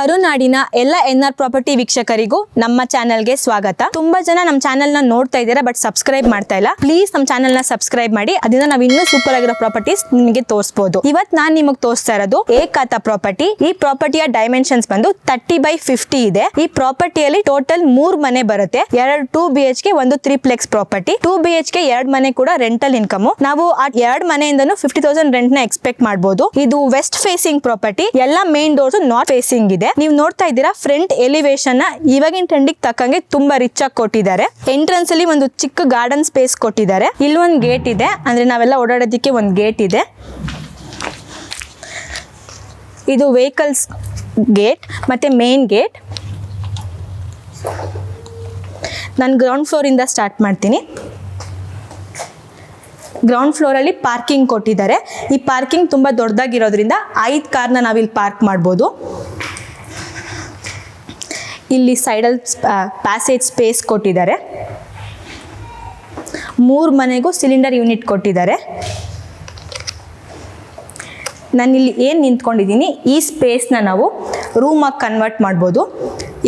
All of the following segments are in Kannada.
ಕರುನಾಡಿನ ಎಲ್ಲ ಎನ್ಆರ್ ಪ್ರಾಪರ್ಟಿ ವೀಕ್ಷಕರಿಗೂ ನಮ್ಮ ಚಾನೆಲ್ಗೆ ಸ್ವಾಗತ. ತುಂಬಾ ಜನ ನಮ್ಮ ಚಾನೆಲ್ ನ ನೋಡ್ತಾ ಇದ್ದೀರಾ, ಬಟ್ ಸಬ್ಸ್ಕ್ರೈಬ್ ಮಾಡ್ತಾ ಇಲ್ಲ. ಪ್ಲೀಸ್ ನಮ್ಮ ಚಾನೆಲ್ ನ ಸಬ್ಸ್ಕ್ರೈಬ್ ಮಾಡಿ, ಅದರಿಂದ ನಾವು ಇನ್ನೂ ಸೂಪರ್ ಆಗಿರೋ ಪ್ರಾಪರ್ಟೀಸ್ ನಿಮಗೆ ತೋರಿಸಬಹುದು. ಇವತ್ತು ನಾನು ನಿಮಗೆ ತೋರಿಸ್ತಾ ಇರೋದು ಏಕಾತ ಪ್ರಾಪರ್ಟಿ. ಈ ಪ್ರಾಪರ್ಟಿಯ ಡೈಮೆನ್ಷನ್ಸ್ ಬಂದು 30x50 ಇದೆ. ಈ ಪ್ರಾಪರ್ಟಿಯಲ್ಲಿ ಟೋಟಲ್ 3 ಮನೆ ಬರುತ್ತೆ. 2 BHK, 1 3ಪ್ಲೆಕ್ಸ್ ಪ್ರಾಪರ್ಟಿ. 2 BHK 2 ಮನೆ ಕೂಡ ರೆಂಟಲ್ ಇನ್ಕಮ್. ನಾವು ಆ 2 ಮನೆಯಿಂದನೂ 50,000 ರೆಂಟ್ ನ ಎಕ್ಸ್ಪೆಕ್ಟ್ ಮಾಡಬಹುದು. ಇದು ವೆಸ್ಟ್ ಫೇಸಿಂಗ್ ಪ್ರಾಪರ್ಟಿ. ಎಲ್ಲ ಮೇನ್ ಡೋರ್ಸ್ ನಾರ್ತ್ ಫೇಸಿಂಗ್ ಇದೆ. ನೀವು ನೋಡ್ತಾ ಇದ್ದೀರಾ, ಫ್ರಂಟ್ ಎಲಿವೇಶನ್ ನ ಇವಾಗಿನ ಟ್ರೆಂಡಿಗೆ ತಕ್ಕಂಗೆ ತುಂಬಾ ರಿಚ್ ಆಗಿ ಕೊಟ್ಟಿದ್ದಾರೆ. ಎಂಟ್ರೆನ್ಸ್ ಅಲ್ಲಿ ಒಂದು ಚಿಕ್ಕ ಗಾರ್ಡನ್ ಸ್ಪೇಸ್ ಕೊಟ್ಟಿದ್ದಾರೆ. ಇಲ್ಲಿ ಒಂದು ಗೇಟ್ ಇದೆ, ಅಂದ್ರೆ ನಾವೆಲ್ಲ ಓಡಾಡೋದಕ್ಕೆ ಒಂದು ಗೇಟ್ ಇದೆ. ಇದು ವೆಹಿಕಲ್ಸ್ ಗೇಟ್ ಮತ್ತೆ ಮೇನ್ ಗೇಟ್. ನಾನು ಗ್ರೌಂಡ್ ಫ್ಲೋರ್ ಇಂದ ಸ್ಟಾರ್ಟ್ ಮಾಡ್ತೀನಿ. ಗ್ರೌಂಡ್ ಫ್ಲೋರ್ ಅಲ್ಲಿ ಪಾರ್ಕಿಂಗ್ ಕೊಟ್ಟಿದ್ದಾರೆ. ಈ ಪಾರ್ಕಿಂಗ್ ತುಂಬಾ ದೊಡ್ಡದಾಗಿರೋದ್ರಿಂದ 5 ಕಾರ್ನ ನಾವಿಲ್ಲಿ ಪಾರ್ಕ್ ಮಾಡ್ಬೋದು. ಇಲ್ಲಿ ಸೈಡಲ್ಲಿ ಪ್ಯಾಸೇಜ್ ಸ್ಪೇಸ್ ಕೊಟ್ಟಿದ್ದಾರೆ. 3 ಮನೆಗೂ ಸಿಲಿಂಡರ್ ಯೂನಿಟ್ ಕೊಟ್ಟಿದ್ದಾರೆ. ನಾನು ಇಲ್ಲಿ ಏನು ನಿಂತ್ಕೊಂಡಿದ್ದೀನಿ, ಈ ಸ್ಪೇಸ್ನ ನಾವು ರೂಮಾಗಿ ಕನ್ವರ್ಟ್ ಮಾಡ್ಬೋದು.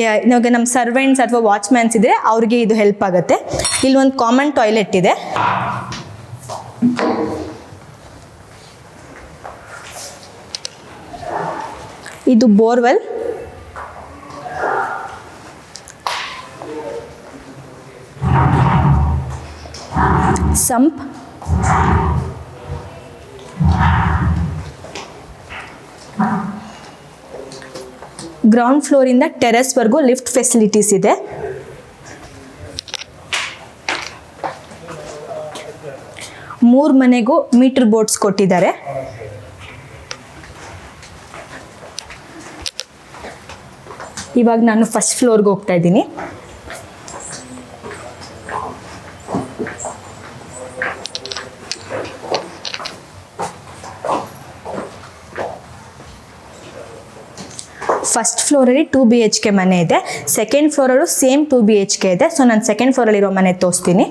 ಇವಾಗ ನಮ್ಮ ಸರ್ವೆಂಟ್ಸ್ ಅಥವಾ ವಾಚ್ಮ್ಯಾನ್ಸ್ ಇದ್ರೆ ಅವ್ರಿಗೆ ಇದು ಹೆಲ್ಪ್ ಆಗುತ್ತೆ. ಇಲ್ಲಿ ಒಂದು ಕಾಮನ್ ಟಾಯ್ಲೆಟ್ ಇದೆ. ಇದು ಬೋರ್ವೆಲ್. ಸಂಪ್. ಗ್ರೌಂಡ್ ಫ್ಲೋರ್ ಇಂದ ಟೆರೆಸ್ ವರೆಗೂ ಲಿಫ್ಟ್ ಫೆಸಿಲಿಟೀಸ್ ಇದೆ. ಮೂರು ಮನೆಗೂ ಮೀಟರ್ ಬೋರ್ಡ್ಸ್ ಕೊಟ್ಟಿದ್ದಾರೆ. ಇವಾಗ ನಾನು ಫಸ್ಟ್ ಫ್ಲೋರ್ಗೆ ಹೋಗ್ತಾ ಇದ್ದೀನಿ. ಫಸ್ಟ್ ಫ್ಲೋರಲ್ಲಿ 2 BHK ಮನೆ ಇದೆ. ಸೆಕೆಂಡ್ ಫ್ಲೋರಲ್ಲೂ ಸೇಮ್ 2 BHK ಇದೆ. ಸೊ ನಾನು ಸೆಕೆಂಡ್ ಫ್ಲೋರಲ್ಲಿರೋ ಮನೆ ತೋರಿಸ್ತೀನಿ.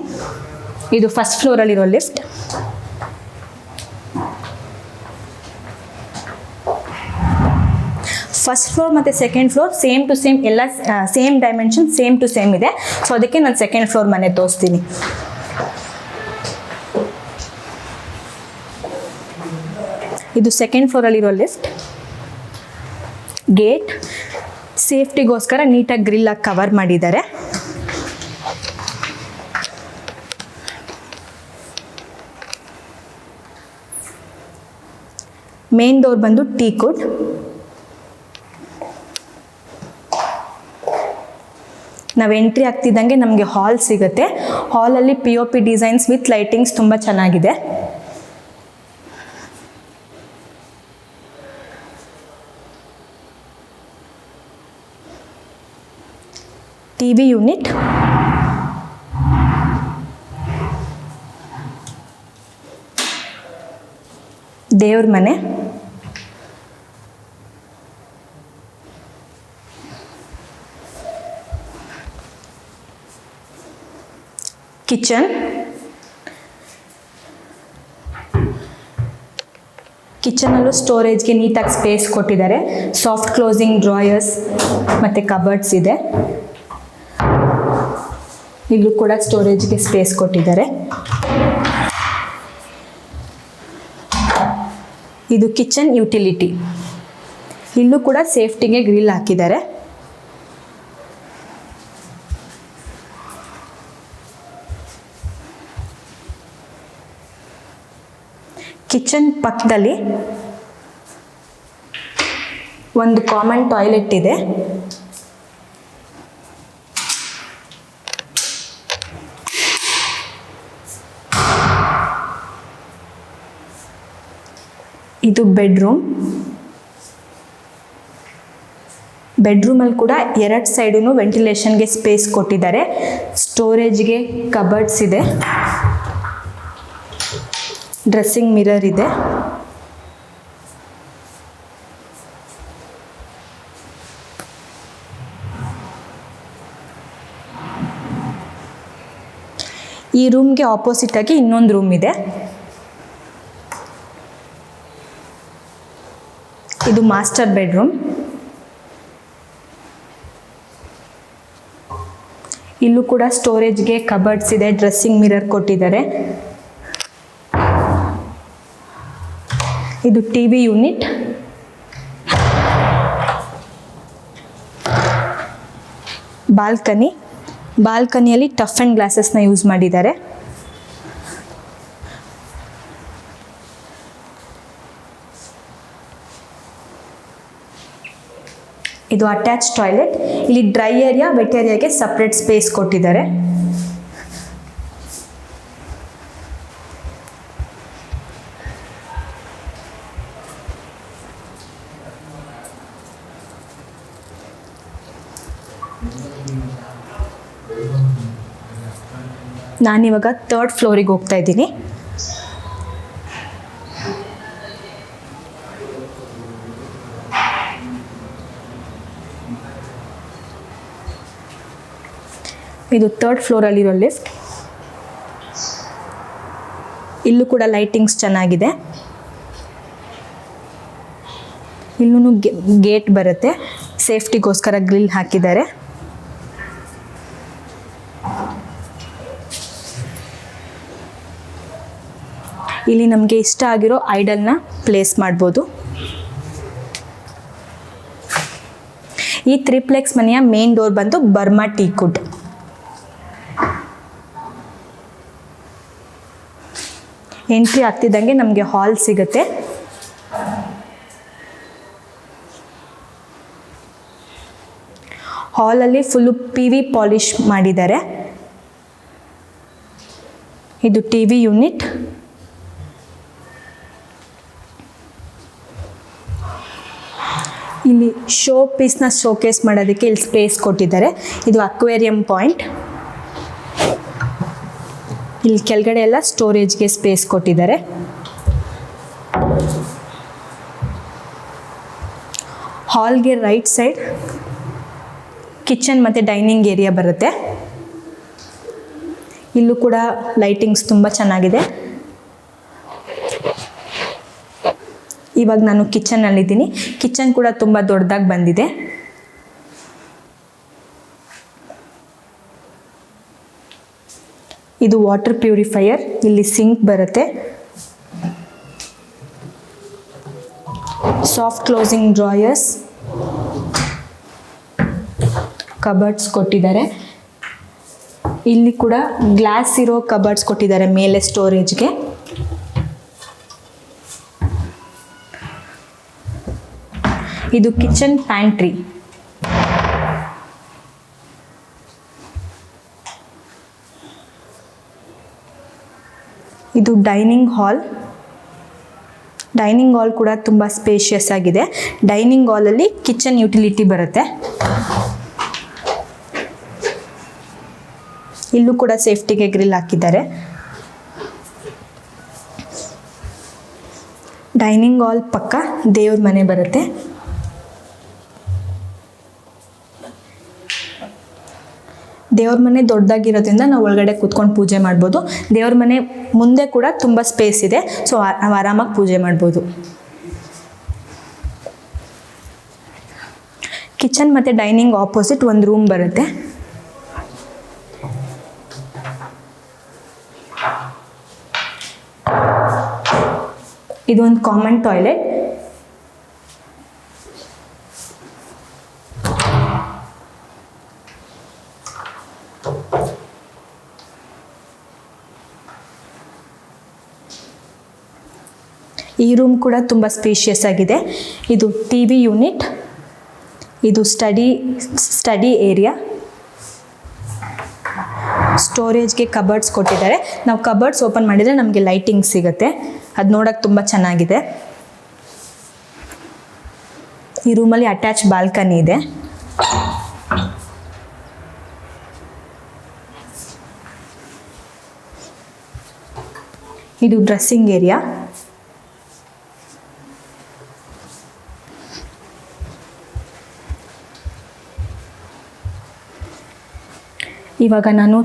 ಇದು ಫಸ್ಟ್ ಫ್ಲೋರಲ್ಲಿರೋ ಲಿಫ್ಟ್. ಫಸ್ಟ್ ಫ್ಲೋರ್ ಮತ್ತು second floor same to same, ಎಲ್ಲ same dimension, same to same ಇದೆ. ಸೊ ಅದಕ್ಕೆ ನಾನು ಸೆಕೆಂಡ್ ಫ್ಲೋರ್ ಮನೆ ತೋರಿಸ್ತೀನಿ. ಇದು ಸೆಕೆಂಡ್ ಫ್ಲೋರಲ್ಲಿರೋ ಲಿಫ್ಟ್. ಗೇಟ್ ಸೇಫ್ಟಿಗೋಸ್ಕರ ನೀಟಾಗಿ ಗ್ರಿಲ್ ಆಗಿ ಕವರ್ ಮಾಡಿದ್ದಾರೆ. ಮೇನ್ ಡೋರ್ ಬಂದು ಟೀಕುಡ್. ನಾವು ಎಂಟ್ರಿ ಆಗ್ತಿದ್ದಂಗೆ ನಮಗೆ ಹಾಲ್ ಸಿಗುತ್ತೆ. ಹಾಲಲ್ಲಿ POP ಡಿಸೈನ್ಸ್ ವಿತ್ ಲೈಟಿಂಗ್ಸ್ ತುಂಬ ಚೆನ್ನಾಗಿದೆ. TV unit. ದೇವ್ರ ಮನೆ. ಕಿಚನ್. ಕಿಚನಲ್ಲೂ ಸ್ಟೋರೇಜ್ಗೆ ನೀಟಾಗಿ ಸ್ಪೇಸ್ ಕೊಟ್ಟಿದ್ದಾರೆ. ಸಾಫ್ಟ್ ಕ್ಲೋಸಿಂಗ್ ಡ್ರಾಯರ್ಸ್ ಮತ್ತು ಕಬರ್ಡ್ಸ್ ಇದೆ. ಇಲ್ಲೂ ಕೂಡ ಸ್ಟೋರೇಜ್ಗೆ ಸ್ಪೇಸ್ ಕೊಟ್ಟಿದ್ದಾರೆ. ಇದು ಕಿಚನ್ ಯುಟಿಲಿಟಿ. ಇಲ್ಲೂ ಕೂಡ ಸೇಫ್ಟಿಗೆ ಗ್ರಿಲ್ ಹಾಕಿದ್ದಾರೆ. ಕಿಚನ್ ಪಕ್ಕದಲ್ಲಿ ಒಂದು ಕಾಮನ್ ಟಾಯ್ಲೆಟ್ ಇದೆ. ಇದು ಬೆಡ್ರೂಮ್. ಬೆಡ್ರೂಮಲ್ಲಿ ಕೂಡ 2 ಸೈಡೂ ವೆಂಟಿಲೇಷನ್ಗೆ ಸ್ಪೇಸ್ ಕೊಟ್ಟಿದ್ದಾರೆ. ಸ್ಟೋರೇಜ್ಗೆ ಕಬರ್ಡ್ಸ್ ಇದೆ. ಡ್ರೆಸ್ಸಿಂಗ್ ಮಿರರ್ ಇದೆ. ಈ ರೂಮ್ಗೆ ಆಪೋಸಿಟ್ ಆಗಿ ಇನ್ನೊಂದು ರೂಮ್ ಇದೆ. ಇದು ಮಾಸ್ಟರ್ ಬೆಡ್ರೂಮ್. ಇಲ್ಲೂ ಕೂಡ ಸ್ಟೋರೇಜ್ಗೆ ಕಬರ್ಡ್ಸ್ ಇದೆ, ಡ್ರೆಸ್ಸಿಂಗ್ ಮಿರರ್ ಕೊಟ್ಟಿದ್ದಾರೆ. ಇದು ಟಿವಿ ಯೂನಿಟ್. ಬಾಲ್ಕನಿಯಲ್ಲಿ ಟಫ್ ಆ್ಯಂಡ್ ಗ್ಲಾಸಸ್ನ ಯೂಸ್ ಮಾಡಿದ್ದಾರೆ. ಇದು ಅಟ್ಯಾಚ್ ಟಾಯ್ಲೆಟ್. ಇಲ್ಲಿ ಡ್ರೈ ಏರಿಯಾ, ವೆಟ್ ಏರಿಯಾಗೆ ಸಪ್ರೇಟ್ ಸ್ಪೇಸ್ ಕೊಟ್ಟಿದ್ದಾರೆ. ನಾನಿವಾಗ 3rd ಫ್ಲೋರಿಗೆ ಹೋಗ್ತಾ ಇದ್ದೀನಿ. ಇದು 3rd ಫ್ಲೋರಲ್ಲಿರೋ ಲಿಫ್ಟ್. ಇಲ್ಲೂ ಕೂಡ ಲೈಟಿಂಗ್ಸ್ ಚೆನ್ನಾಗಿದೆ. ಇಲ್ಲೂ ಗೇಟ್ ಬರುತ್ತೆ, ಸೇಫ್ಟಿಗೋಸ್ಕರ ಗ್ರಿಲ್ ಹಾಕಿದ್ದಾರೆ. ಇಲ್ಲಿ ನಮಗೆ ಇಷ್ಟ ಆಗಿರೋ ಐಡಲ್ನ ಪ್ಲೇಸ್ ಮಾಡ್ಬೋದು. ಈ ತ್ರಿಪ್ಲೆಕ್ಸ್ ಮನೆಯ ಮೇನ್ ಡೋರ್ ಬಂದು ಬರ್ಮಾ ಟೀಕ್ವುಡ್. ಎಂಟ್ರಿ ಆಗ್ತಿದ್ದಂಗೆ ನಮಗೆ ಹಾಲ್ ಸಿಗುತ್ತೆ. ಹಾಲಲ್ಲಿ ಫುಲ್ಲು PV ಪಾಲಿಶ್ ಮಾಡಿದ್ದಾರೆ. ಇದು ಟಿವಿ ಯೂನಿಟ್. ಇಲ್ಲಿ ಶೋ ಪೀಸ್ನ ಶೋಕೇಸ್ ಮಾಡೋದಕ್ಕೆ ಇಲ್ಲಿ ಸ್ಪೇಸ್ ಕೊಟ್ಟಿದ್ದಾರೆ. ಇದು ಅಕ್ವೇರಿಯಂ ಪಾಯಿಂಟ್. ಇಲ್ಲಿ ಕೆಳಗಡೆ ಎಲ್ಲ ಸ್ಟೋರೇಜ್ಗೆ ಸ್ಪೇಸ್ ಕೊಟ್ಟಿದ್ದಾರೆ. ಹಾಲ್ಗೆ ರೈಟ್ ಸೈಡ್ ಕಿಚನ್ ಮತ್ತು ಡೈನಿಂಗ್ ಏರಿಯಾ ಬರುತ್ತೆ. ಇಲ್ಲೂ ಕೂಡ ಲೈಟಿಂಗ್ಸ್ ತುಂಬ ಚೆನ್ನಾಗಿದೆ. ಇವಾಗ ನಾನು ಕಿಚನ್ನಲ್ಲಿದ್ದೀನಿ. ಕಿಚನ್ ಕೂಡ ತುಂಬ ದೊಡ್ಡದಾಗಿ ಬಂದಿದೆ. ಇದು ವಾಟರ್ ಪ್ಯೂರಿಫೈಯರ್. ಇಲ್ಲಿ ಸಿಂಕ್ ಬರುತ್ತೆ. ಸಾಫ್ಟ್ ಕ್ಲೋಸಿಂಗ್ ಡ್ರಾಯರ್ಸ್, ಕಬರ್ಡ್ಸ್ ಕೊಟ್ಟಿದ್ದಾರೆ. ಇಲ್ಲಿ ಕೂಡ ಗ್ಲಾಸ್ ಇರೋ ಕಬರ್ಡ್ಸ್ ಕೊಟ್ಟಿದ್ದಾರೆ ಮೇಲೆ ಸ್ಟೋರೇಜ್ಗೆ. ಇದು ಕಿಚನ್ ಪ್ಯಾಂಟ್ರಿ. ಇದು ಡೈನಿಂಗ್ ಹಾಲ್. ಡೈನಿಂಗ್ ಹಾಲ್ ಕೂಡ ತುಂಬ ಸ್ಪೇಷಿಯಸ್ ಆಗಿದೆ. ಡೈನಿಂಗ್ ಹಾಲಲ್ಲಿ ಕಿಚನ್ ಯುಟಿಲಿಟಿ ಬರುತ್ತೆ. ಇಲ್ಲೂ ಕೂಡ ಸೇಫ್ಟಿಗೆ ಗ್ರಿಲ್ ಹಾಕಿದ್ದಾರೆ. ಡೈನಿಂಗ್ ಹಾಲ್ ಪಕ್ಕ ದೇವ್ರ ಮನೆ ಬರುತ್ತೆ. ದೇವ್ರ ಮನೆ ದೊಡ್ಡದಾಗಿರೋದ್ರಿಂದ ನಾವು ಒಳಗಡೆ ಕೂತ್ಕೊಂಡು ಪೂಜೆ ಮಾಡ್ಬೋದು. ದೇವ್ರ ಮನೆ ಮುಂದೆ ಕೂಡ ತುಂಬ ಸ್ಪೇಸ್ ಇದೆ, ಸೊ ನಾವು ಆರಾಮಾಗಿ ಪೂಜೆ ಮಾಡ್ಬೋದು. ಕಿಚನ್ ಮತ್ತು ಡೈನಿಂಗ್ ಆಪೋಸಿಟ್ ಒಂದು ರೂಮ್ ಬರುತ್ತೆ. ಇದು ಒಂದು ಕಾಮನ್ ಟಾಯ್ಲೆಟ್. ಈ ರೂಮ್ ಕೂಡ ತುಂಬ ಸ್ಪೇಷಿಯಸ್ ಆಗಿದೆ. ಇದು ಟಿವಿ ಯೂನಿಟ್. ಇದು ಸ್ಟಡಿ ಏರಿಯಾ. ಸ್ಟೋರೇಜ್ಗೆ ಕಬರ್ಡ್ಸ್ ಕೊಟ್ಟಿದ್ದಾರೆ. ನಾವು ಕಬರ್ಡ್ಸ್ ಓಪನ್ ಮಾಡಿದರೆ ನಮಗೆ ಲೈಟಿಂಗ್ ಸಿಗುತ್ತೆ. ಅದು ನೋಡೋಕ್ಕೆ ತುಂಬ ಚೆನ್ನಾಗಿದೆ. ಈ ರೂಮಲ್ಲಿ ಅಟ್ಯಾಚ್ ಬಾಲ್ಕನಿ ಇದೆ. ಇದು ಡ್ರೆಸ್ಸಿಂಗ್ ಏರಿಯಾ. ಇವಾಗ ನಾನು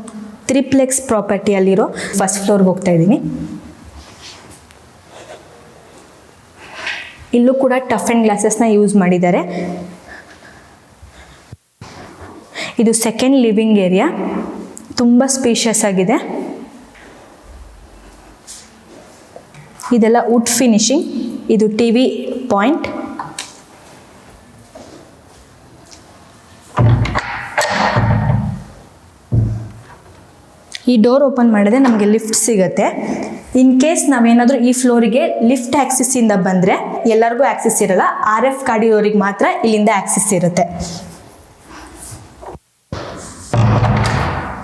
ತ್ರಿಪ್ಲೆಕ್ಸ್ ಪ್ರಾಪರ್ಟಿಯಲ್ಲಿರೋ ಫಸ್ಟ್ ಫ್ಲೋರ್ಗೆ ಹೋಗ್ತಾ ಇದ್ದೀನಿ. ಇಲ್ಲೂ ಕೂಡ ಟಫ್ ಆ್ಯಂಡ್ ಗ್ಲಾಸಸ್ನ ಯೂಸ್ ಮಾಡಿದ್ದಾರೆ. ಇದು ಸೆಕೆಂಡ್ ಲಿವಿಂಗ್ ಏರಿಯಾ, ತುಂಬ ಸ್ಪೇಷಿಯಸ್ ಆಗಿದೆ. ಇದೆಲ್ಲ ವುಡ್ ಫಿನಿಶಿಂಗ್. ಇದು ಟಿವಿ ಪಾಯಿಂಟ್. ಈ ಡೋರ್ ಓಪನ್ ಮಾಡಿದ್ರೆ ನಮಗೆ ಲಿಫ್ಟ್ ಸಿಗುತ್ತೆ. ಇನ್ ಕೇಸ್ ನಾವೇನಾದರೂ ಈ ಫ್ಲೋರಿಗೆ ಲಿಫ್ಟ್ ಆಕ್ಸಿಸ್ಸಿಂದ ಬಂದರೆ ಎಲ್ಲರಿಗೂ ಆಕ್ಸಿಸ್ ಇರಲ್ಲ, RF ಗಾಡಿಯವರಿಗೆ ಮಾತ್ರ ಇಲ್ಲಿಂದ ಆಕ್ಸಿಸ್ ಇರುತ್ತೆ.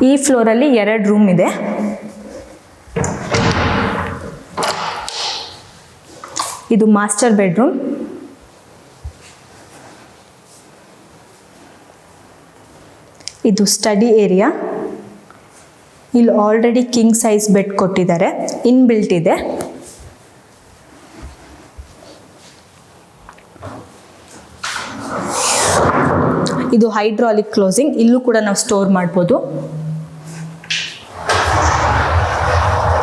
ಈ ಫ್ಲೋರಲ್ಲಿ 2 ರೂಮ್ ಇದೆ. ಇದು ಮಾಸ್ಟರ್ ಬೆಡ್ರೂಮ್. ಇದು ಸ್ಟಡಿ ಏರಿಯಾ. ಇಲ್ಲಿ ಆಲ್ರೆಡಿ ಕಿಂಗ್ ಸೈಜ್ ಬೆಡ್ ಕೊಟ್ಟಿದ್ದಾರೆ, ಇನ್ಬಿಲ್ಟ್ ಇದೆ. ಇದು ಹೈಡ್ರಾಲಿಕ್ ಕ್ಲೋಸಿಂಗ್. ಇಲ್ಲೂ ಕೂಡ ನಾವು ಸ್ಟೋರ್ ಮಾಡ್ಬೋದು.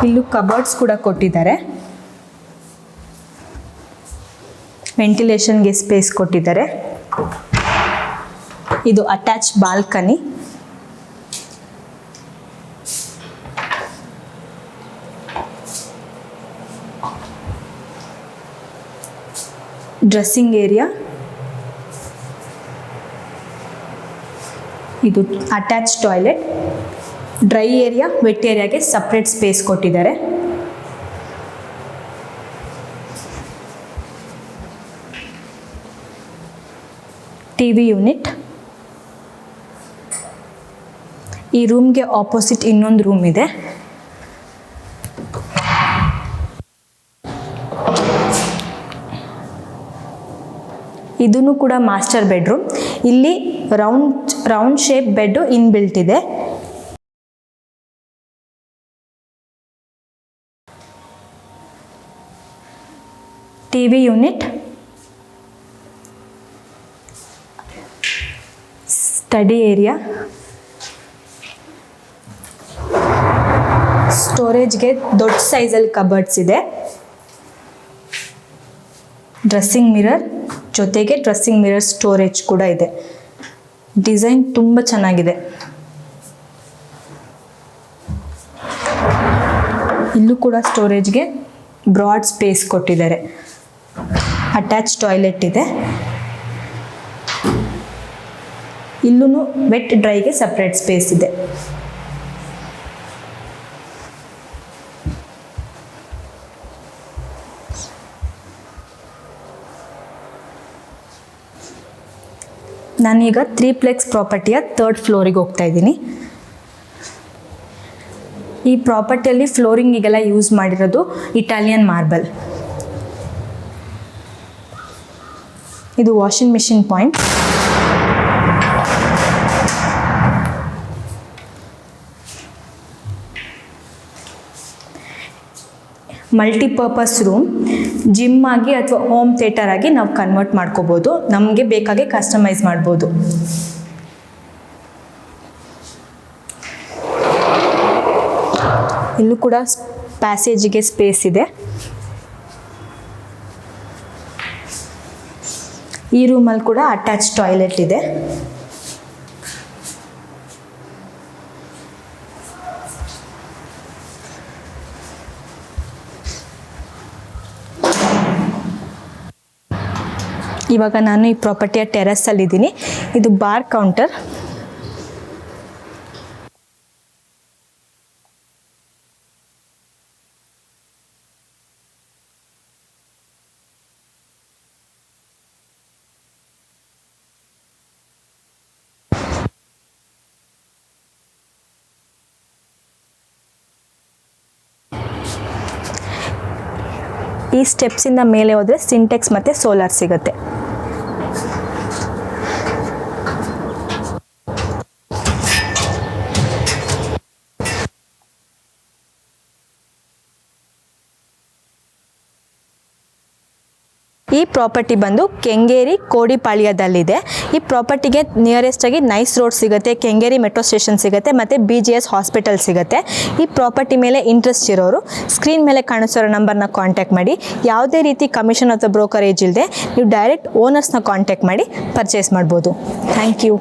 ಇಲ್ಲೂ ಕಬರ್ಡ್ಸ್ ಕೂಡ ಕೊಟ್ಟಿದ್ದಾರೆ. ವೆಂಟಿಲೇಷನ್ಗೆ ಸ್ಪೇಸ್ ಕೊಟ್ಟಿದ್ದಾರೆ. ಇದು ಅಟ್ಯಾಚ್ ಬಾಲ್ಕನಿ. Dressing area. ಇದು attach toilet. Dry area, wet ಏರಿಯಾಗೆ ಸಪ್ರೇಟ್ ಸ್ಪೇಸ್ ಕೊಟ್ಟಿದ್ದಾರೆ. TV unit. ಈ ರೂಮ್ಗೆ ಆಪೋಸಿಟ್ ಇನ್ನೊಂದು ರೂಮ್ ಇದೆ. ಇದೂ ಕೂಡ ಮಾಸ್ಟರ್ ಬೆಡ್ರೂಮ್. ಇಲ್ಲಿ ರೌಂಡ್ ಶೇಪ್ ಬೆಡ್ ಇನ್ಬಿಲ್ಟ್ ಇದೆ. TV unit. Study area. ಸ್ಟೋರೇಜ್ಗೆ ದೊಡ್ಡ ಸೈಜಲ್ಲಿ ಕಬರ್ಡ್ಸ್ ಇದೆ. ಡ್ರೆಸ್ಸಿಂಗ್ ಮಿರರ್ ಜೊತೆಗೆ ಡ್ರೆಸ್ಸಿಂಗ್ ಮಿರರ್ ಸ್ಟೋರೇಜ್ ಕೂಡ ಇದೆ. ಡಿಸೈನ್ ತುಂಬ ಚೆನ್ನಾಗಿದೆ. ಇಲ್ಲೂ ಕೂಡ ಸ್ಟೋರೇಜ್ಗೆ ಬ್ರಾಡ್ ಸ್ಪೇಸ್ ಕೊಟ್ಟಿದ್ದಾರೆ. ಅಟ್ಯಾಚ್ ಟಾಯ್ಲೆಟ್ ಇದೆ. ಇಲ್ಲೂ ವೆಟ್ ಡ್ರೈಗೆ ಸಪ್ರೇಟ್ ಸ್ಪೇಸ್ ಇದೆ. ನಾನೀಗ 3ಪ್ಲೆx ಪ್ರಾಪರ್ಟಿಯ 3rd ಫ್ಲೋರಿಗೆ ಹೋಗ್ತಾ ಇದ್ದೀನಿ. ಈ ಪ್ರಾಪರ್ಟಿಯಲ್ಲಿ ಫ್ಲೋರಿಂಗಿಗೆಲ್ಲ ಯೂಸ್ ಮಾಡಿರೋದು ಇಟಾಲಿಯನ್ ಮಾರ್ಬಲ್. ಇದು washing machine point. Multipurpose room. Gym ಆಗಿ ಅಥವಾ ಹೋಮ್ ಥಿಯೇಟರ್ ಆಗಿ ನಾವು ಕನ್ವರ್ಟ್ ಮಾಡ್ಕೋಬೋದು. ನಮಗೆ ಬೇಕಾಗೆ ಕಸ್ಟಮೈಸ್ ಮಾಡ್ಬೋದು. ಇಲ್ಲೂ ಕೂಡ ಪ್ಯಾಸೇಜಿಗೆ ಸ್ಪೇಸ್ ಇದೆ. ಈ ರೂಮಲ್ಲಿ ಕೂಡ ಅಟ್ಯಾಚ್ ಟಾಯ್ಲೆಟ್ ಇದೆ. ಇವಾಗ ನಾನು ಈ ಪ್ರಾಪರ್ಟಿಯ ಟೆರೆಸ್ಸಲ್ಲಿದ್ದೀನಿ. ಇದು ಬಾರ್ ಕೌಂಟರ್. ಈ ಸ್ಟೆಪ್ಸಿಂದ ಮೇಲೆ ಹೋದರೆ ಸಿಂಟೆಕ್ಸ್ ಮತ್ತು ಸೋಲಾರ್ ಸಿಗುತ್ತೆ. ಈ ಪ್ರಾಪರ್ಟಿ ಬಂದು ಕೆಂಗೇರಿ ಕೋಡಿಪಾಳ್ಯದಲ್ಲಿದೆ. ಈ ಪ್ರಾಪರ್ಟಿಗೆ ನಿಯರೆಸ್ಟ್ ಆಗಿ ನೈಸ್ ರೋಡ್ ಸಿಗುತ್ತೆ, ಕೆಂಗೇರಿ ಮೆಟ್ರೋ ಸ್ಟೇಷನ್ ಸಿಗುತ್ತೆ ಮತ್ತು BGS ಹಾಸ್ಪಿಟಲ್ ಸಿಗುತ್ತೆ. ಈ ಪ್ರಾಪರ್ಟಿ ಮೇಲೆ ಇಂಟ್ರೆಸ್ಟ್ ಇರೋರು ಸ್ಕ್ರೀನ್ ಮೇಲೆ ಕಾಣಿಸೋ ನಂಬರ್ನ ಕಾಂಟ್ಯಾಕ್ಟ್ ಮಾಡಿ. ಯಾವುದೇ ರೀತಿ ಕಮಿಷನ್ ಅಥವಾ ಬ್ರೋಕರೇಜ್ ಇಲ್ಲದೆ ನೀವು ಡೈರೆಕ್ಟ್ ಓನರ್ಸ್ನ ಕಾಂಟ್ಯಾಕ್ಟ್ ಮಾಡಿ ಪರ್ಚೇಸ್ ಮಾಡ್ಬೋದು. Thank you.